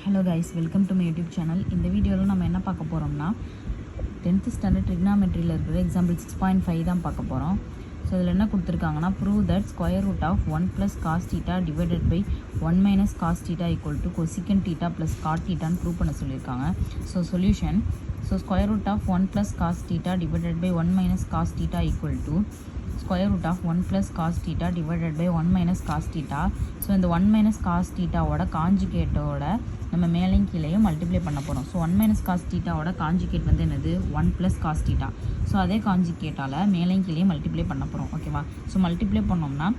Hello guys, welcome to my YouTube channel. இந்த வீடியோவில் நம்ம என்ன பார்க்க போகிறோம்னா 10th ஸ்டாண்டர்ட் ட்ரிக்னாமெட்ரியில் இருக்கிற எக்ஸாம்பிள் 6.5 தான் பார்க்க போகிறோம். ஸோ இதில் என்ன கொடுத்துருக்காங்கன்னா, prove that square root of 1 + cos θ divided by 1 - cos θ equal to cosecant θ plus cot θன்னு ப்ரூவ் பண்ண சொல்லியிருக்காங்க. So solution, so square root of 1 + cos θ divided by 1 - cos θ equal to square root of 1 + cos θ divided by 1 - cos θ. So இந்த 1 - cos θவோட காஞ்சுகேட்டோட நம்ம மேலையும் கீழேயும் multiply பண்ண போகிறோம். So 1 - cos θவோட conjugate வந்து என்னது 1 + cos θ. ஸோ அதே காஞ்சுகேட்டால் மேலையும் கீழேயும் மல்டிப்ளை பண்ண போகிறோம். ஓகேவா? ஸோ மல்டிப்ளை பண்ணோம்னா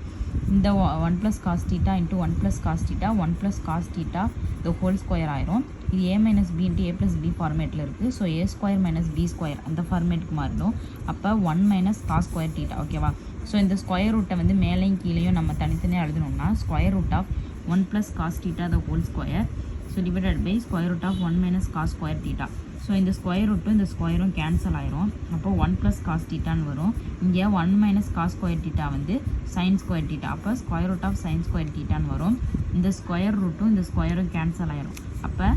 இந்த 1 + cos θ into 1 + cos θ 1 + cos θ the whole square ஆயிரும். இது a - b into a + b ஃபார்மேட்டில் இருக்குது. ஸோ a² - b² அந்த ஃபார்மேட்டுக்கு மாறிடும். அப்போ 1 - cos ஸ்கொயர் θ. ஓகேவா? ஸோ இந்த ஸ்கொயர் ரூட்டை வந்து மேலையும் கீழேயும் நம்ம தனித்தனியாக எழுதணும்னா square root of 1 + cos θ the whole square so divided by square root of 1 - cos square θ. So இந்த ஸ்கொயர் ரூட்டும் இந்த ஸ்கொயரும் கேன்சல் ஆயிரும். அப்போ 1 + cos θன்னு வரும். இங்கே 1 - cos ஸ்கொயர் θ வந்து sin ஸ்கொயர் θ. அப்போ square root of sin square θன்னு வரும். இந்த ஸ்கொயர் ரூட்டும் இந்த ஸ்கொயரும் கேன்சல் ஆயிரும். அப்போ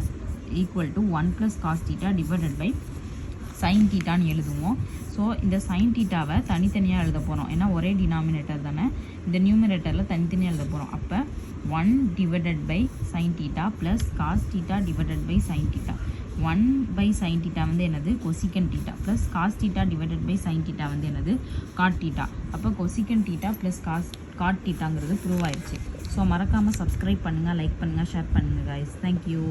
equal to 1 + cos θ divided by sin θன்னு எழுதுவோம். ஸோ இந்த sin θவை தனித்தனியாக எழுத போகிறோம். ஏன்னா ஒரே டினாமினேட்டர் தானே. இந்த நியூமினேட்டரில் தனித்தனியாக எழுத போகிறோம். அப்போ 1 divided by sin θ plus cos θ divided by sin θ. 1/sin θ வந்து என்னது cosecant θ plus cos θ divided by sin θ வந்து என்னது cot θ. அப்போ cosecant θ ப்ளஸ் cot θங்கிறது ப்ரூவ் ஆயிடுச்சு. ஸோ மறக்காமல் சப்ஸ்கிரைப் பண்ணுங்கள், லைக் பண்ணுங்கள், ஷேர் பண்ணுங்கள் கைஸ். தேங்க்யூ.